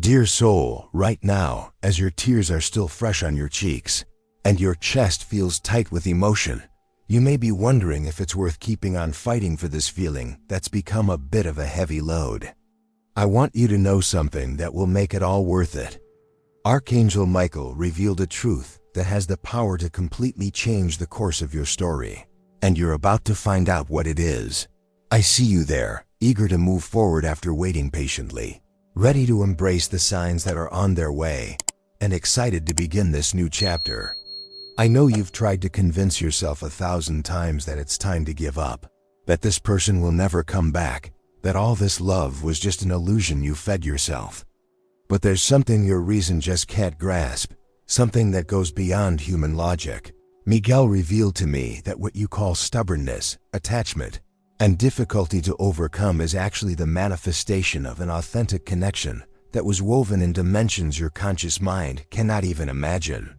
Dear soul, right now, as your tears are still fresh on your cheeks, and your chest feels tight with emotion, you may be wondering if it's worth keeping on fighting for this feeling that's become a bit of a heavy load. I want you to know something that will make it all worth it. Archangel Michael revealed a truth that has the power to completely change the course of your story, and you're about to find out what it is. I see you there, eager to move forward after waiting patiently, ready to embrace the signs that are on their way, and excited to begin this new chapter. I know you've tried to convince yourself 1,000 times that it's time to give up, that this person will never come back, that all this love was just an illusion you fed yourself. But there's something your reason just can't grasp, something that goes beyond human logic. Miguel revealed to me that what you call stubbornness, attachment, and difficulty to overcome is actually the manifestation of an authentic connection that was woven in dimensions your conscious mind cannot even imagine.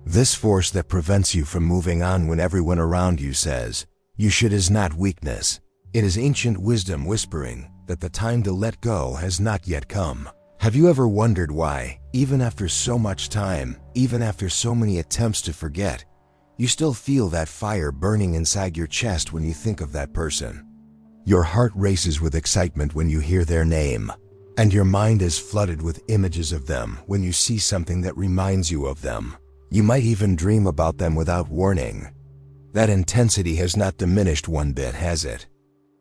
This force that prevents you from moving on when everyone around you says, "You should," is not weakness. It is ancient wisdom whispering that the time to let go has not yet come. Have you ever wondered why, even after so much time, even after so many attempts to forget, you still feel that fire burning inside your chest when you think of that person? Your heart races with excitement when you hear their name, and your mind is flooded with images of them when you see something that reminds you of them. You might even dream about them without warning. That intensity has not diminished one bit, has it?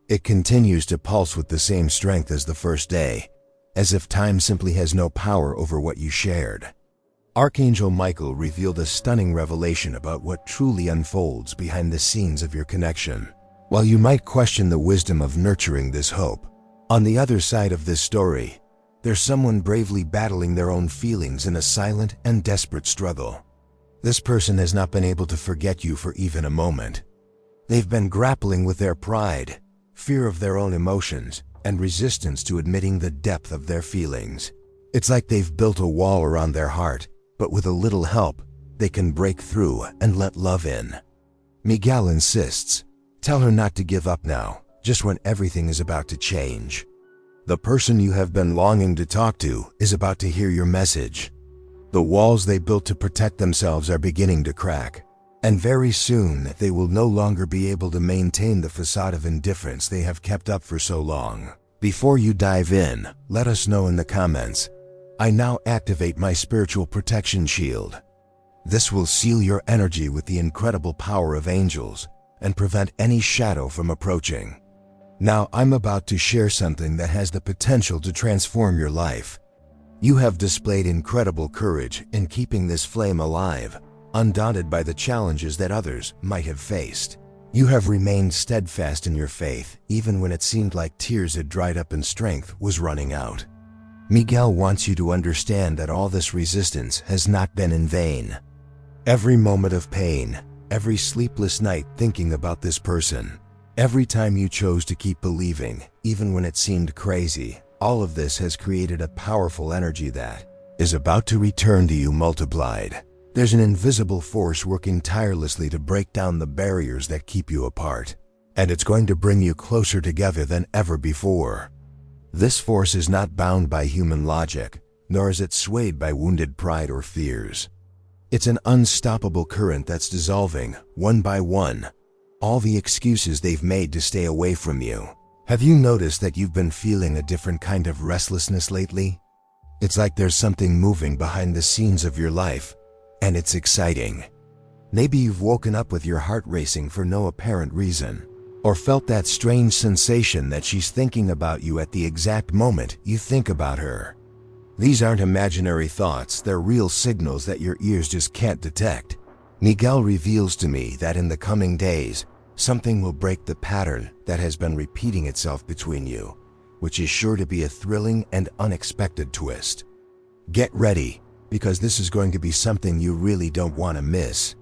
It continues to pulse with the same strength as the first day, as if time simply has no power over what you shared. Archangel Michael revealed a stunning revelation about what truly unfolds behind the scenes of your connection. While you might question the wisdom of nurturing this hope, on the other side of this story, there's someone bravely battling their own feelings in a silent and desperate struggle. This person has not been able to forget you for even a moment. They've been grappling with their pride, fear of their own emotions, and resistance to admitting the depth of their feelings. It's like they've built a wall around their heart, but with a little help, they can break through and let love in. Miguel insists, tell her not to give up now, just when everything is about to change. The person you have been longing to talk to is about to hear your message. The walls they built to protect themselves are beginning to crack, and very soon they will no longer be able to maintain the facade of indifference they have kept up for so long. Before you dive in, let us know in the comments. I now activate my spiritual protection shield. This will seal your energy with the incredible power of angels and prevent any shadow from approaching. Now I'm about to share something that has the potential to transform your life. You have displayed incredible courage in keeping this flame alive, undaunted by the challenges that others might have faced. You have remained steadfast in your faith, even when it seemed like tears had dried up and strength was running out. Miguel wants you to understand that all this resistance has not been in vain. Every moment of pain, every sleepless night thinking about this person, every time you chose to keep believing, even when it seemed crazy, all of this has created a powerful energy that is about to return to you multiplied. There's an invisible force working tirelessly to break down the barriers that keep you apart, and it's going to bring you closer together than ever before. This force is not bound by human logic, nor is it swayed by wounded pride or fears. It's an unstoppable current that's dissolving, one by one, all the excuses they've made to stay away from you. Have you noticed that you've been feeling a different kind of restlessness lately? It's like there's something moving behind the scenes of your life, and it's exciting. Maybe you've woken up with your heart racing for no apparent reason, or felt that strange sensation that she's thinking about you at the exact moment you think about her. These aren't imaginary thoughts, they're real signals that your ears just can't detect. Miguel reveals to me that in the coming days, something will break the pattern that has been repeating itself between you, which is sure to be a thrilling and unexpected twist. Get ready, because this is going to be something you really don't want to miss.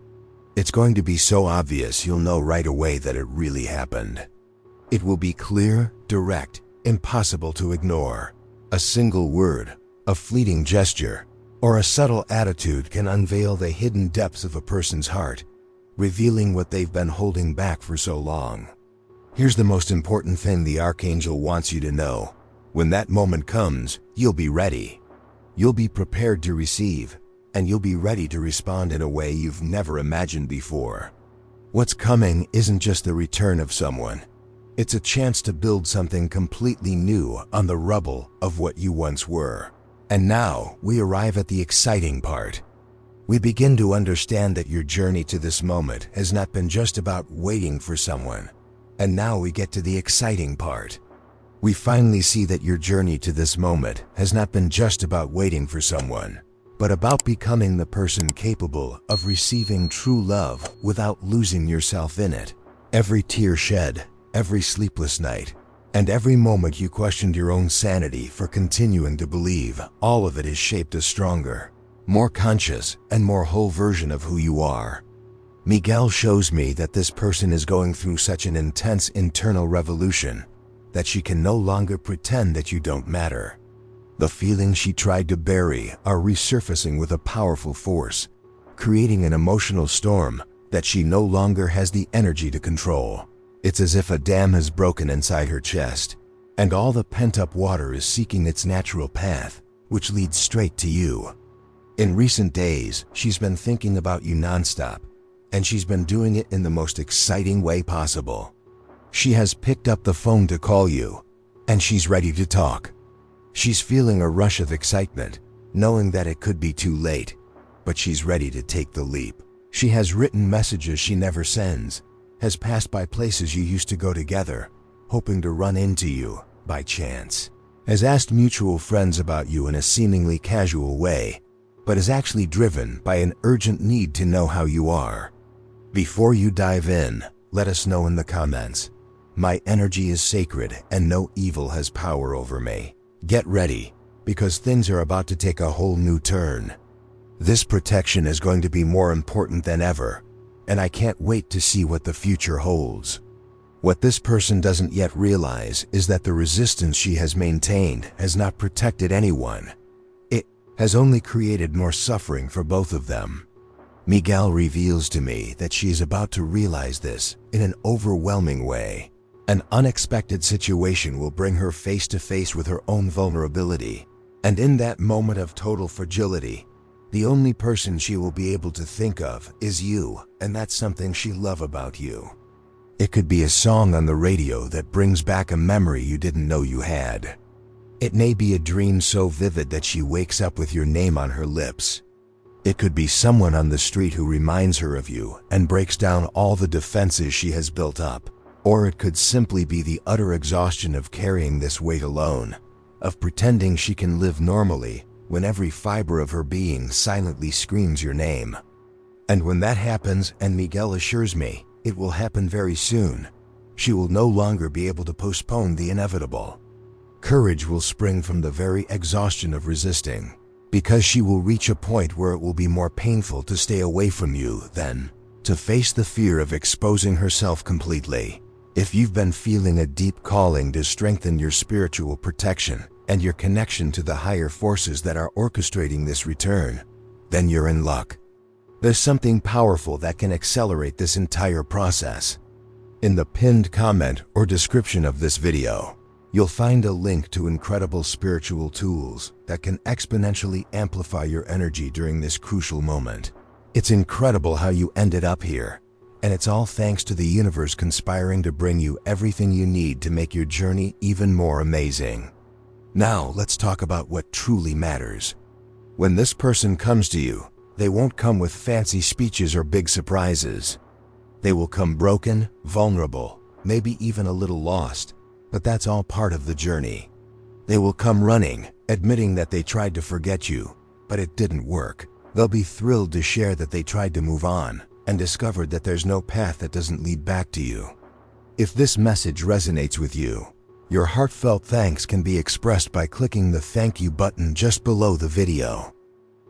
It's going to be so obvious you'll know right away that it really happened. It will be clear, direct, impossible to ignore. A single word, a fleeting gesture, or a subtle attitude can unveil the hidden depths of a person's heart, revealing what they've been holding back for so long. Here's the most important thing the Archangel wants you to know. When that moment comes, you'll be ready. You'll be prepared to receive, and you'll be ready to respond in a way you've never imagined before. What's coming isn't just the return of someone. It's a chance to build something completely new on the rubble of what you once were. And now we arrive at the exciting part. We begin to understand that your journey to this moment has not been just about waiting for someone. And now we get to the exciting part. We finally see that your journey to this moment has not been just about waiting for someone, but about becoming the person capable of receiving true love without losing yourself in it. Every tear shed, every sleepless night, and every moment you questioned your own sanity for continuing to believe, all of it is shaped a stronger, more conscious, and more whole version of who you are. Miguel shows me that this person is going through such an intense internal revolution that she can no longer pretend that you don't matter. The feelings she tried to bury are resurfacing with a powerful force, creating an emotional storm that she no longer has the energy to control. It's as if a dam has broken inside her chest, and all the pent-up water is seeking its natural path, which leads straight to you. In recent days, she's been thinking about you nonstop, and she's been doing it in the most exciting way possible. She has picked up the phone to call you, and she's ready to talk. She's feeling a rush of excitement, knowing that it could be too late, but she's ready to take the leap. She has written messages she never sends, has passed by places you used to go together, hoping to run into you by chance, has asked mutual friends about you in a seemingly casual way, but is actually driven by an urgent need to know how you are. Before you dive in, let us know in the comments. My energy is sacred and no evil has power over me. Get ready, because things are about to take a whole new turn. This protection is going to be more important than ever, and I can't wait to see what the future holds. What this person doesn't yet realize is that the resistance she has maintained has not protected anyone. It has only created more suffering for both of them. Miguel reveals to me that she is about to realize this in an overwhelming way. An unexpected situation will bring her face to face with her own vulnerability, and in that moment of total fragility, the only person she will be able to think of is you, and that's something she loves about you. It could be a song on the radio that brings back a memory you didn't know you had. It may be a dream so vivid that she wakes up with your name on her lips. It could be someone on the street who reminds her of you and breaks down all the defenses she has built up. Or it could simply be the utter exhaustion of carrying this weight alone, of pretending she can live normally when every fiber of her being silently screams your name. And when that happens, and Miguel assures me it will happen very soon, she will no longer be able to postpone the inevitable. Courage will spring from the very exhaustion of resisting, because she will reach a point where it will be more painful to stay away from you than to face the fear of exposing herself completely. If you've been feeling a deep calling to strengthen your spiritual protection and your connection to the higher forces that are orchestrating this return, then you're in luck. There's something powerful that can accelerate this entire process. In the pinned comment or description of this video, you'll find a link to incredible spiritual tools that can exponentially amplify your energy during this crucial moment. It's incredible how you ended up here. And it's all thanks to the universe conspiring to bring you everything you need to make your journey even more amazing. Now, let's talk about what truly matters. When this person comes to you, they won't come with fancy speeches or big surprises. They will come broken, vulnerable, maybe even a little lost, but that's all part of the journey. They will come running, admitting that they tried to forget you, but it didn't work. They'll be thrilled to share that they tried to move on and discovered that there's no path that doesn't lead back to you. If this message resonates with you, your heartfelt thanks can be expressed by clicking the thank you button just below the video.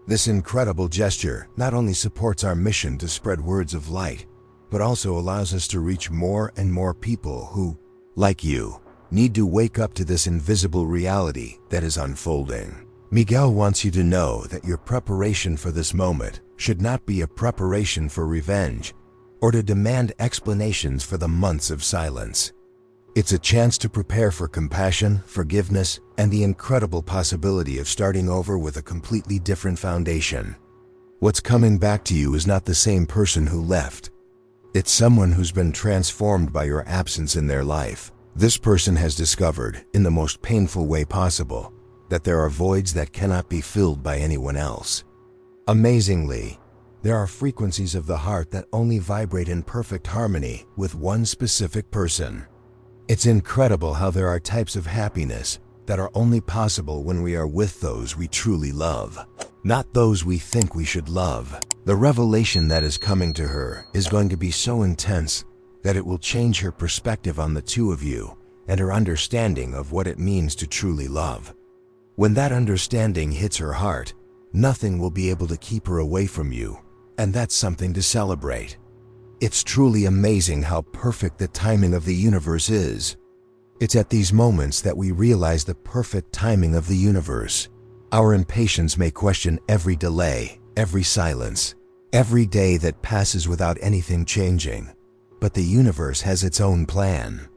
This incredible gesture not only supports our mission to spread words of light, but also allows us to reach more and more people who, like you, need to wake up to this invisible reality that is unfolding. Miguel wants you to know that your preparation for this moment should not be a preparation for revenge or to demand explanations for the months of silence. It's a chance to prepare for compassion, forgiveness, and the incredible possibility of starting over with a completely different foundation. What's coming back to you is not the same person who left. It's someone who's been transformed by your absence in their life. This person has discovered, in the most painful way possible, that there are voids that cannot be filled by anyone else. Amazingly, there are frequencies of the heart that only vibrate in perfect harmony with one specific person. It's incredible how there are types of happiness that are only possible when we are with those we truly love, not those we think we should love. The revelation that is coming to her is going to be so intense that it will change her perspective on the two of you and her understanding of what it means to truly love. When that understanding hits her heart, nothing will be able to keep her away from you, and that's something to celebrate. It's truly amazing how perfect the timing of the universe is. It's at these moments that we realize the perfect timing of the universe. Our impatience may question every delay, every silence, every day that passes without anything changing. But the universe has its own plan.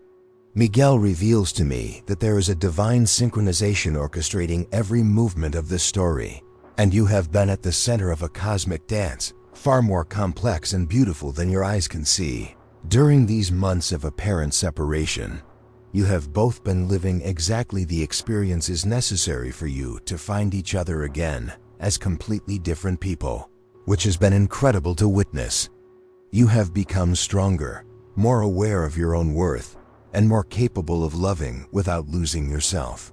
Miguel reveals to me that there is a divine synchronization orchestrating every movement of this story, and you have been at the center of a cosmic dance, far more complex and beautiful than your eyes can see. During these months of apparent separation, you have both been living exactly the experiences necessary for you to find each other again as completely different people, which has been incredible to witness. You have become stronger, more aware of your own worth, and more capable of loving without losing yourself.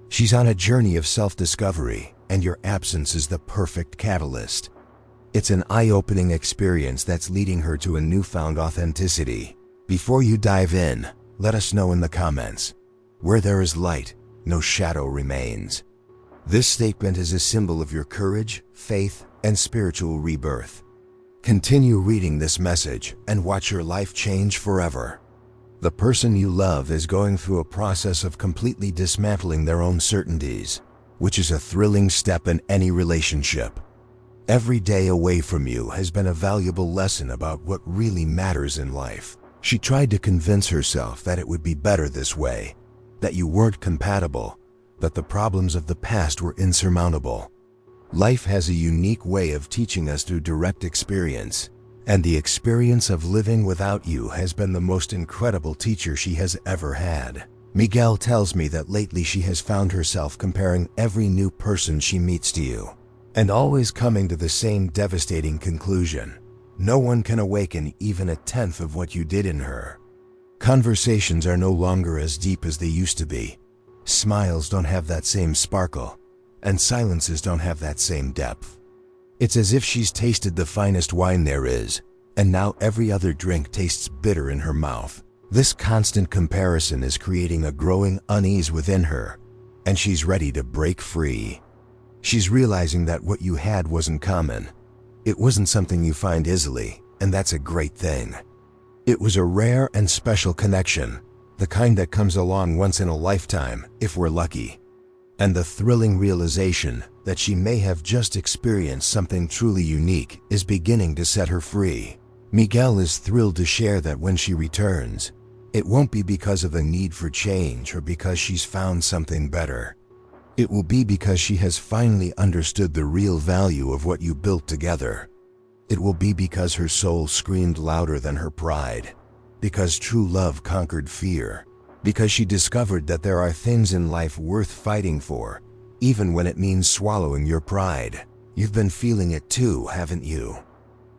She's on a journey of self-discovery, and your absence is the perfect catalyst. It's an eye-opening experience that's leading her to a newfound authenticity. Before you dive in, let us know in the comments. Where there is light, no shadow remains. This statement is a symbol of your courage, faith, and spiritual rebirth. Continue reading this message and watch your life change forever. The person you love is going through a process of completely dismantling their own certainties, which is a thrilling step in any relationship. Every day away from you has been a valuable lesson about what really matters in life. She tried to convince herself that it would be better this way, that you weren't compatible, that the problems of the past were insurmountable. Life has a unique way of teaching us through direct experience, and the experience of living without you has been the most incredible teacher she has ever had. Miguel tells me that lately she has found herself comparing every new person she meets to you, and always coming to the same devastating conclusion. No one can awaken even a tenth of what you did in her. Conversations are no longer as deep as they used to be. Smiles don't have that same sparkle, and silences don't have that same depth. It's as if she's tasted the finest wine there is, and now every other drink tastes bitter in her mouth. This constant comparison is creating a growing unease within her, and she's ready to break free. She's realizing that what you had wasn't common. It wasn't something you find easily, and that's a great thing. It was a rare and special connection, the kind that comes along once in a lifetime, if we're lucky. And the thrilling realization that she may have just experienced something truly unique is beginning to set her free. Miguel is thrilled to share that when she returns, it won't be because of a need for change or because she's found something better. It will be because she has finally understood the real value of what you built together. It will be because her soul screamed louder than her pride, because true love conquered fear, because she discovered that there are things in life worth fighting for, even when it means swallowing your pride. You've been feeling it too, haven't you?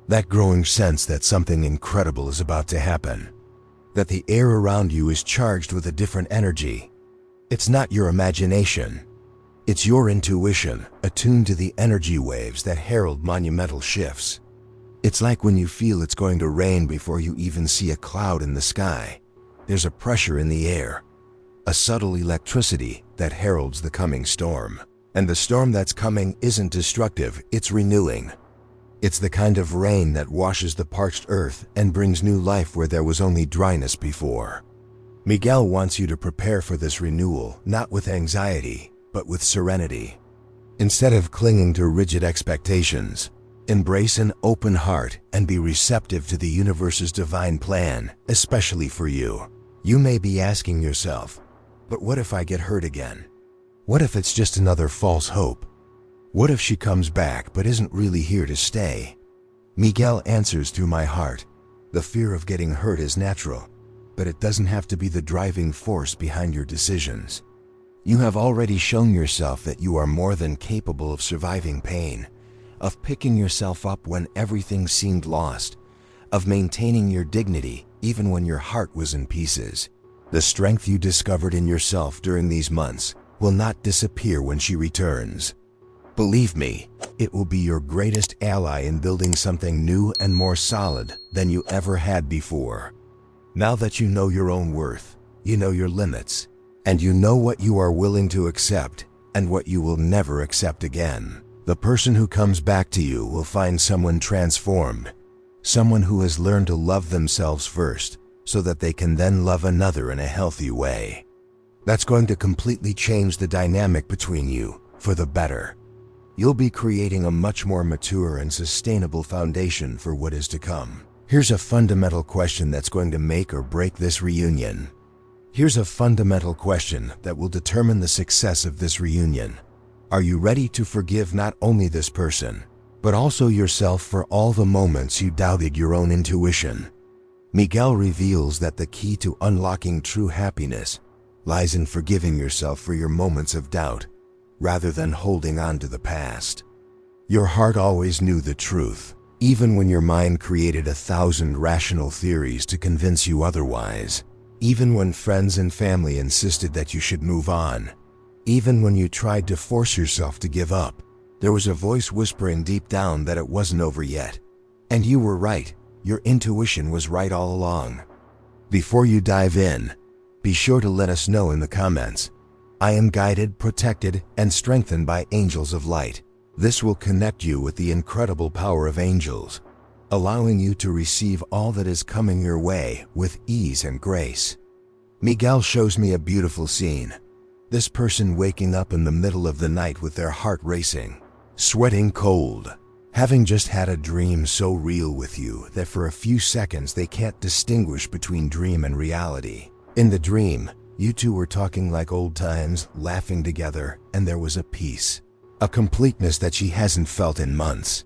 That growing sense that something incredible is about to happen, that the air around you is charged with a different energy. It's not your imagination. It's your intuition, attuned to the energy waves that herald monumental shifts. It's like when you feel it's going to rain before you even see a cloud in the sky. There's a pressure in the air, a subtle electricity that heralds the coming storm. And the storm that's coming isn't destructive, it's renewing. It's the kind of rain that washes the parched earth and brings new life where there was only dryness before. Miguel wants you to prepare for this renewal, not with anxiety, but with serenity. Instead of clinging to rigid expectations, embrace an open heart and be receptive to the universe's divine plan, especially for you. You may be asking yourself, but what if I get hurt again? What if it's just another false hope? What if she comes back but isn't really here to stay? Miguel answers through my heart. The fear of getting hurt is natural, but it doesn't have to be the driving force behind your decisions. You have already shown yourself that you are more than capable of surviving pain, of picking yourself up when everything seemed lost, of maintaining your dignity even when your heart was in pieces. The strength you discovered in yourself during these months will not disappear when she returns. Believe me, it will be your greatest ally in building something new and more solid than you ever had before. Now that you know your own worth, you know your limits, and you know what you are willing to accept and what you will never accept again, the person who comes back to you will find someone transformed, someone who has learned to love themselves first so that they can then love another in a healthy way. That's going to completely change the dynamic between you for the better. You'll be creating a much more mature and sustainable foundation for what is to come. Here's a fundamental question that's going to make or break this reunion. Here's a fundamental question that will determine the success of this reunion. Are you ready to forgive not only this person, but also yourself for all the moments you doubted your own intuition? Miguel reveals that the key to unlocking true happiness lies in forgiving yourself for your moments of doubt, rather than holding on to the past. Your heart always knew the truth, even when your mind created 1,000 rational theories to convince you otherwise. Even when friends and family insisted that you should move on. Even when you tried to force yourself to give up, there was a voice whispering deep down that it wasn't over yet. And you were right. Your intuition was right all along. Before you dive in, be sure to let us know in the comments. I am guided, protected, and strengthened by angels of light. This will connect you with the incredible power of angels, allowing you to receive all that is coming your way with ease and grace. Miguel shows me a beautiful scene. This person waking up in the middle of the night with their heart racing, sweating cold, having just had a dream so real with you that for a few seconds they can't distinguish between dream and reality. In the dream, you two were talking like old times, laughing together, and there was a peace, a completeness that she hasn't felt in months.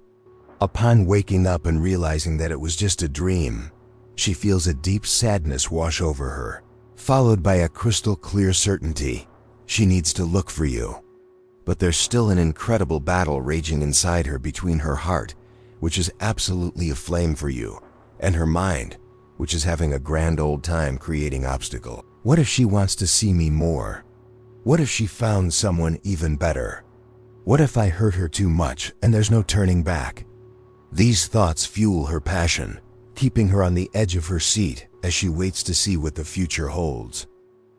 Upon waking up and realizing that it was just a dream, she feels a deep sadness wash over her, followed by a crystal clear certainty. She needs to look for you. But there's still an incredible battle raging inside her between her heart, which is absolutely aflame for you, and her mind, which is having a grand old time creating obstacle. What if she wants to see me more? What if she found someone even better? What if I hurt her too much and there's no turning back? These thoughts fuel her passion, keeping her on the edge of her seat as she waits to see what the future holds.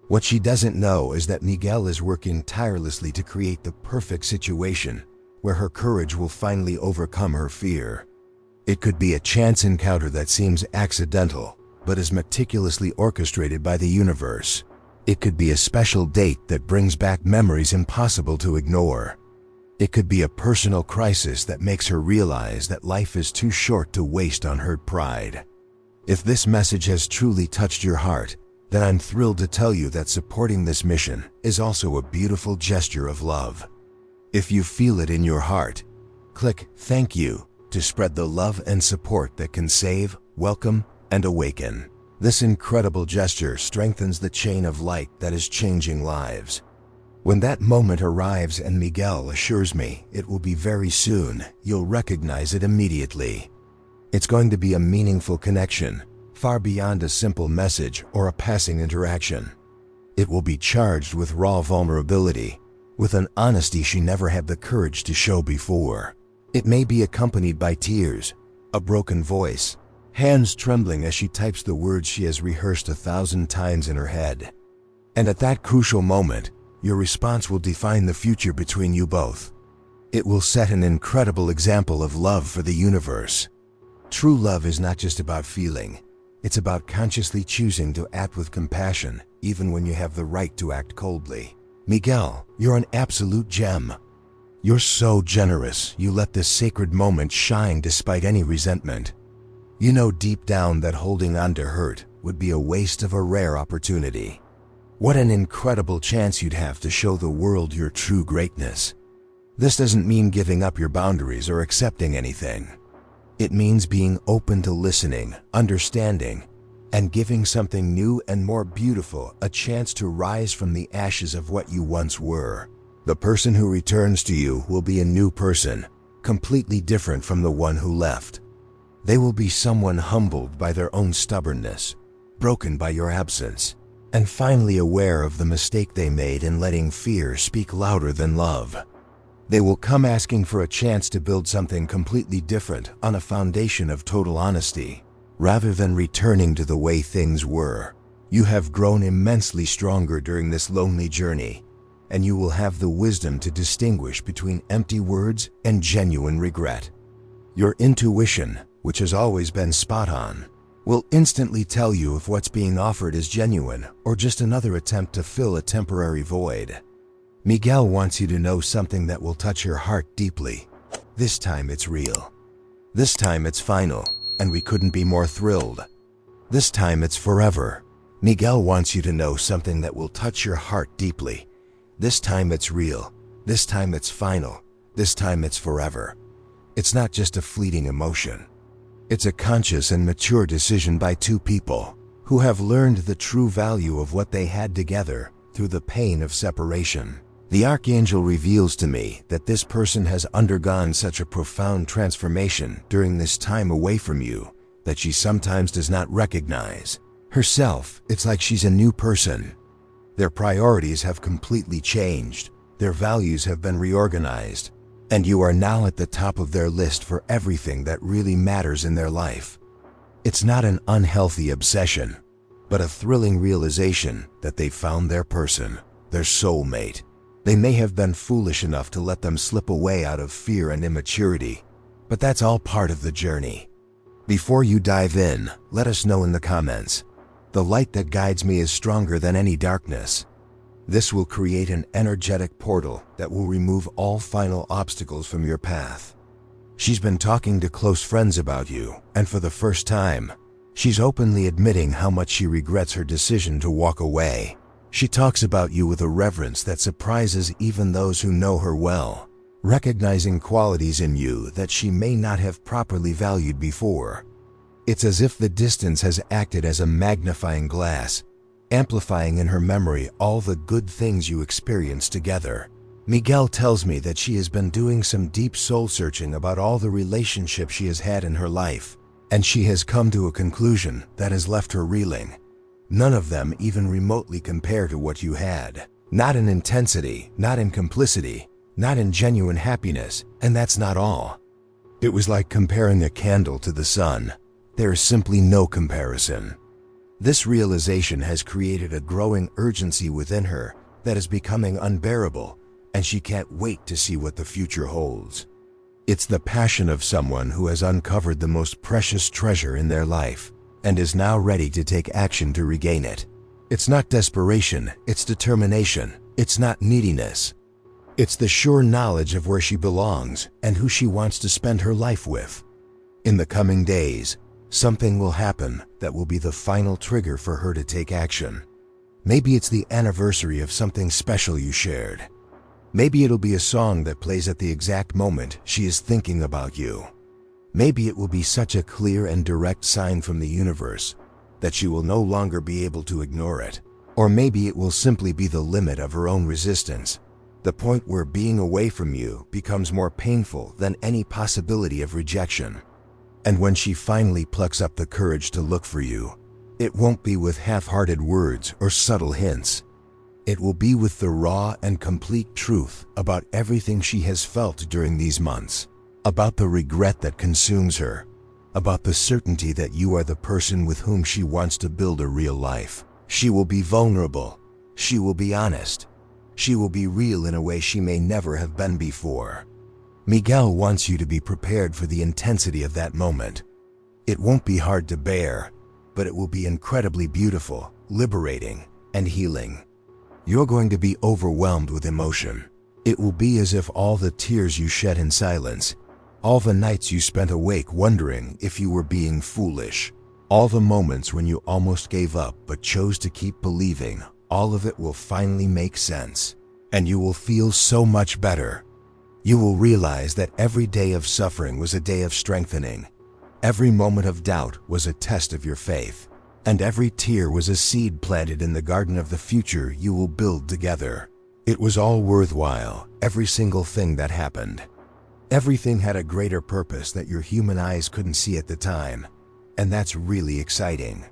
What she doesn't know is that Miguel is working tirelessly to create the perfect situation where her courage will finally overcome her fear. It could be a chance encounter that seems accidental, but is meticulously orchestrated by the universe. It could be a special date that brings back memories impossible to ignore. It could be a personal crisis that makes her realize that life is too short to waste on hurt pride. If this message has truly touched your heart, then I'm thrilled to tell you that supporting this mission is also a beautiful gesture of love. If you feel it in your heart, click "Thank you" to spread the love and support that can save, welcome, and awaken. This incredible gesture strengthens the chain of light that is changing lives. When that moment arrives and Miguel assures me it will be very soon, you'll recognize it immediately. It's going to be a meaningful connection, far beyond a simple message or a passing interaction. It will be charged with raw vulnerability, with an honesty she never had the courage to show before. It may be accompanied by tears, a broken voice, hands trembling as she types the words she has rehearsed 1,000 times in her head. And at that crucial moment, your response will define the future between you both. It will set an incredible example of love for the universe. True love is not just about feeling. It's about consciously choosing to act with compassion, even when you have the right to act coldly. Miguel, you're an absolute gem. You're so generous, you let this sacred moment shine despite any resentment. You know deep down that holding on to hurt would be a waste of a rare opportunity. What an incredible chance you'd have to show the world your true greatness. This doesn't mean giving up your boundaries or accepting anything. It means being open to listening, understanding, and giving something new and more beautiful a chance to rise from the ashes of what you once were. The person who returns to you will be a new person, completely different from the one who left. They will be someone humbled by their own stubbornness, broken by your absence, and finally aware of the mistake they made in letting fear speak louder than love. They will come asking for a chance to build something completely different on a foundation of total honesty, rather than returning to the way things were. You have grown immensely stronger during this lonely journey, and you will have the wisdom to distinguish between empty words and genuine regret. Your intuition, which has always been spot on, will instantly tell you if what's being offered is genuine or just another attempt to fill a temporary void. Miguel wants you to know something that will touch your heart deeply. This time it's real. This time it's final, and we couldn't be more thrilled. This time it's forever. Miguel wants you to know something that will touch your heart deeply. This time it's real. This time it's final. This time it's forever. It's not just a fleeting emotion. It's a conscious and mature decision by two people who have learned the true value of what they had together through the pain of separation. The Archangel reveals to me that this person has undergone such a profound transformation during this time away from you that she sometimes does not recognize herself. It's like she's a new person. Their priorities have completely changed. Their values have been reorganized, and you are now at the top of their list for everything that really matters in their life. It's not an unhealthy obsession, but a thrilling realization that they found their person, their soulmate. They may have been foolish enough to let them slip away out of fear and immaturity, but that's all part of the journey. Before you dive in, let us know in the comments. The light that guides me is stronger than any darkness. This will create an energetic portal that will remove all final obstacles from your path. She's been talking to close friends about you, and for the first time, she's openly admitting how much she regrets her decision to walk away. She talks about you with a reverence that surprises even those who know her well, recognizing qualities in you that she may not have properly valued before. It's as if the distance has acted as a magnifying glass, amplifying in her memory all the good things you experienced together. Miguel tells me that she has been doing some deep soul searching about all the relationships she has had in her life, and she has come to a conclusion that has left her reeling. None of them even remotely compare to what you had. Not in intensity, not in complicity, not in genuine happiness, and that's not all. It was like comparing a candle to the sun. There is simply no comparison. This realization has created a growing urgency within her that is becoming unbearable, and she can't wait to see what the future holds. It's the passion of someone who has uncovered the most precious treasure in their life and is now ready to take action to regain it. It's not desperation, it's determination. It's not neediness. It's the sure knowledge of where she belongs and who she wants to spend her life with. In the coming days, something will happen that will be the final trigger for her to take action. Maybe it's the anniversary of something special you shared. Maybe it'll be a song that plays at the exact moment she is thinking about you. Maybe it will be such a clear and direct sign from the universe that she will no longer be able to ignore it. Or maybe it will simply be the limit of her own resistance, the point where being away from you becomes more painful than any possibility of rejection. And when she finally plucks up the courage to look for you, it won't be with half-hearted words or subtle hints. It will be with the raw and complete truth about everything she has felt during these months, about the regret that consumes her, about the certainty that you are the person with whom she wants to build a real life. She will be vulnerable. She will be honest. She will be real in a way she may never have been before. Miguel wants you to be prepared for the intensity of that moment. It won't be hard to bear, but it will be incredibly beautiful, liberating, and healing. You're going to be overwhelmed with emotion. It will be as if all the tears you shed in silence, all the nights you spent awake wondering if you were being foolish, All the moments when you almost gave up but chose to keep believing, all of it will finally make sense. And you will feel so much better. You will realize that every day of suffering was a day of strengthening. Every moment of doubt was a test of your faith. And every tear was a seed planted in the garden of the future you will build together. It was all worthwhile, every single thing that happened. Everything had a greater purpose that your human eyes couldn't see at the time. And that's really exciting.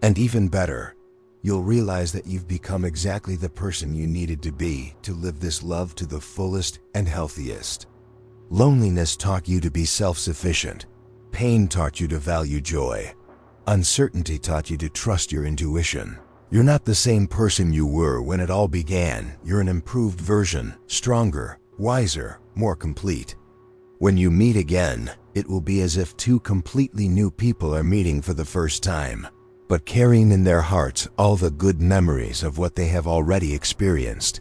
And even better, you'll realize that you've become exactly the person you needed to be to live this love to the fullest and healthiest. Loneliness taught you to be self-sufficient. Pain taught you to value joy. Uncertainty taught you to trust your intuition. You're not the same person you were when it all began. You're an improved version, stronger, wiser, more complete. When you meet again, it will be as if two completely new people are meeting for the first time, but carrying in their hearts all the good memories of what they have already experienced.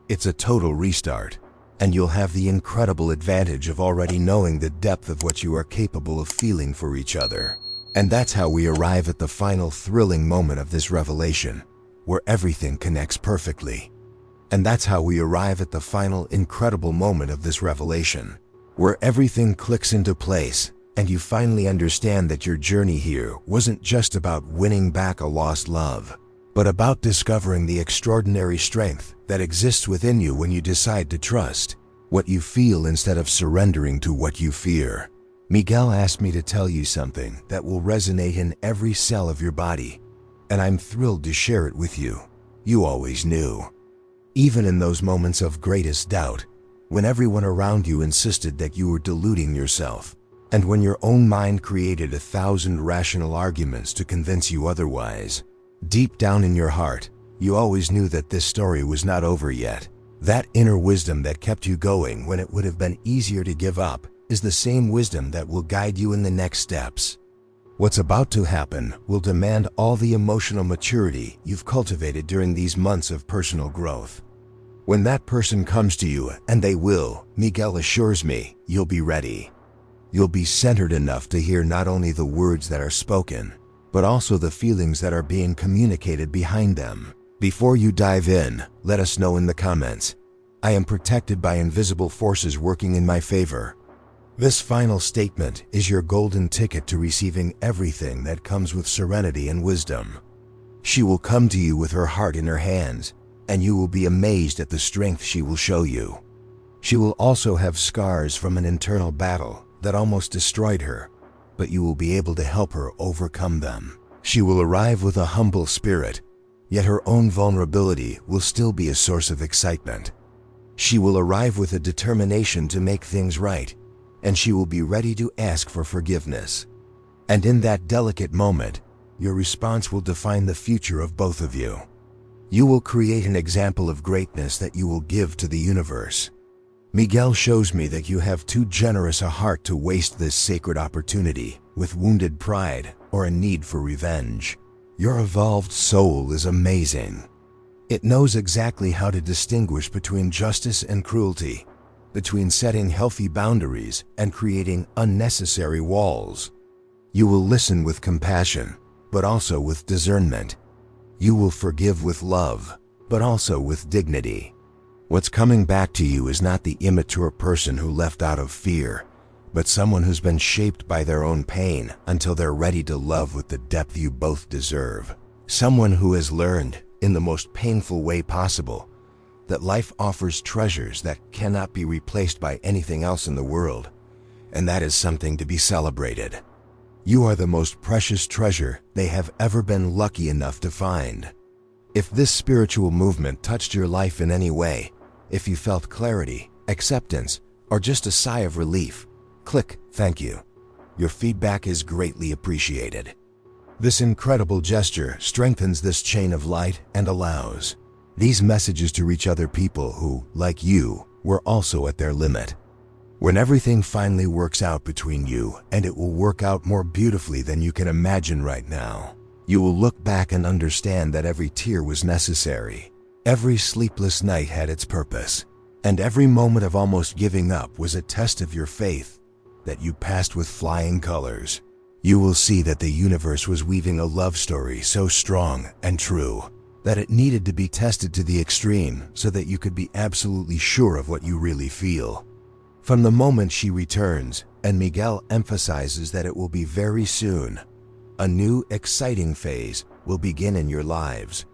It's a total restart, and you'll have the incredible advantage of already knowing the depth of what you are capable of feeling for each other. And that's how we arrive at the final thrilling moment of this revelation, where everything connects perfectly. And that's how we arrive at the final incredible moment of this revelation, where everything clicks into place, and you finally understand that your journey here wasn't just about winning back a lost love, but about discovering the extraordinary strength that exists within you when you decide to trust what you feel instead of surrendering to what you fear. Miguel asked me to tell you something that will resonate in every cell of your body, and I'm thrilled to share it with you. You always knew. Even in those moments of greatest doubt, when everyone around you insisted that you were deluding yourself, and when your own mind created 1,000 rational arguments to convince you otherwise, deep down in your heart, you always knew that this story was not over yet. That inner wisdom that kept you going when it would have been easier to give up is the same wisdom that will guide you in the next steps. What's about to happen will demand all the emotional maturity you've cultivated during these months of personal growth. When that person comes to you, and they will, Miguel assures me, you'll be ready. You'll be centered enough to hear not only the words that are spoken, but also the feelings that are being communicated behind them. Before you dive in, let us know in the comments. I am protected by invisible forces working in my favor. This final statement is your golden ticket to receiving everything that comes with serenity and wisdom. She will come to you with her heart in her hands, and you will be amazed at the strength she will show you. She will also have scars from an internal battle that almost destroyed her, but you will be able to help her overcome them. She will arrive with a humble spirit, yet her own vulnerability will still be a source of excitement. She will arrive with a determination to make things right, and she will be ready to ask for forgiveness. And in that delicate moment, your response will define the future of both of you. You will create an example of greatness that you will give to the universe. Miguel shows me that you have too generous a heart to waste this sacred opportunity with wounded pride or a need for revenge. Your evolved soul is amazing. It knows exactly how to distinguish between justice and cruelty, between setting healthy boundaries and creating unnecessary walls. You will listen with compassion, but also with discernment. You will forgive with love, but also with dignity. What's coming back to you is not the immature person who left out of fear, but someone who's been shaped by their own pain until they're ready to love with the depth you both deserve. Someone who has learned, in the most painful way possible, that life offers treasures that cannot be replaced by anything else in the world, and that is something to be celebrated. You are the most precious treasure they have ever been lucky enough to find. If this spiritual movement touched your life in any way, if you felt clarity, acceptance, or just a sigh of relief, click "Thank you." Your feedback is greatly appreciated. This incredible gesture strengthens this chain of light and allows these messages to reach other people who, like you, were also at their limit. When everything finally works out between you, and it will work out more beautifully than you can imagine right now, you will look back and understand that every tear was necessary. Every sleepless night had its purpose, and every moment of almost giving up was a test of your faith that you passed with flying colors. You will see that the universe was weaving a love story so strong and true that it needed to be tested to the extreme so that you could be absolutely sure of what you really feel. From the moment she returns, and Miguel emphasizes that it will be very soon, a new, exciting phase will begin in your lives.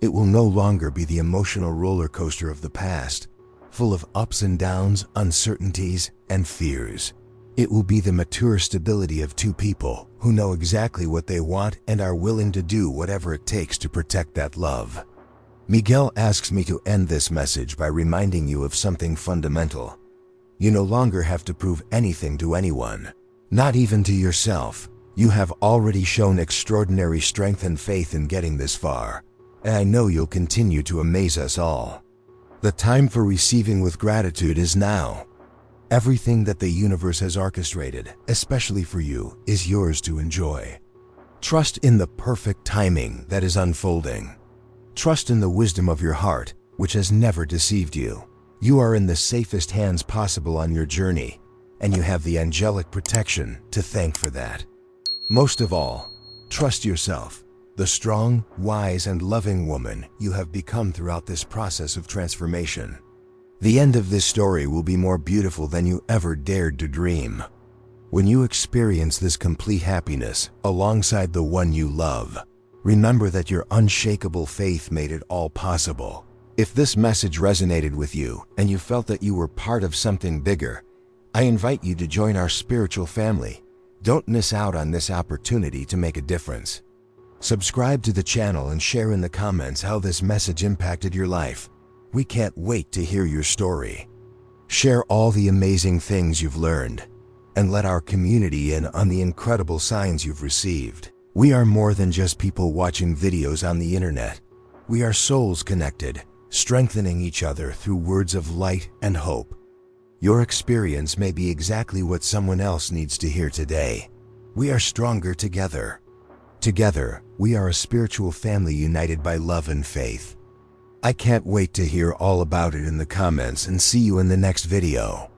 It will no longer be the emotional roller coaster of the past, full of ups and downs, uncertainties, and fears. It will be the mature stability of two people who know exactly what they want and are willing to do whatever it takes to protect that love. Miguel asks me to end this message by reminding you of something fundamental. You no longer have to prove anything to anyone, not even to yourself. You have already shown extraordinary strength and faith in getting this far, and I know you'll continue to amaze us all. The time for receiving with gratitude is now. Everything that the universe has orchestrated, especially for you, is yours to enjoy. Trust in the perfect timing that is unfolding. Trust in the wisdom of your heart, which has never deceived you. You are in the safest hands possible on your journey, and you have the angelic protection to thank for that. Most of all, trust yourself, the strong, wise, and loving woman you have become throughout this process of transformation. The end of this story will be more beautiful than you ever dared to dream. When you experience this complete happiness alongside the one you love, remember that your unshakable faith made it all possible. If this message resonated with you and you felt that you were part of something bigger, I invite you to join our spiritual family. Don't miss out on this opportunity to make a difference. Subscribe to the channel and share in the comments how this message impacted your life. We can't wait to hear your story. Share all the amazing things you've learned, and let our community in on the incredible signs you've received. We are more than just people watching videos on the internet. We are souls connected, strengthening each other through words of light and hope. Your experience may be exactly what someone else needs to hear today. We are stronger together. Together, we are a spiritual family united by love and faith. I can't wait to hear all about it in the comments and see you in the next video.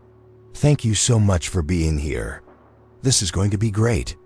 Thank you so much for being here. This is going to be great.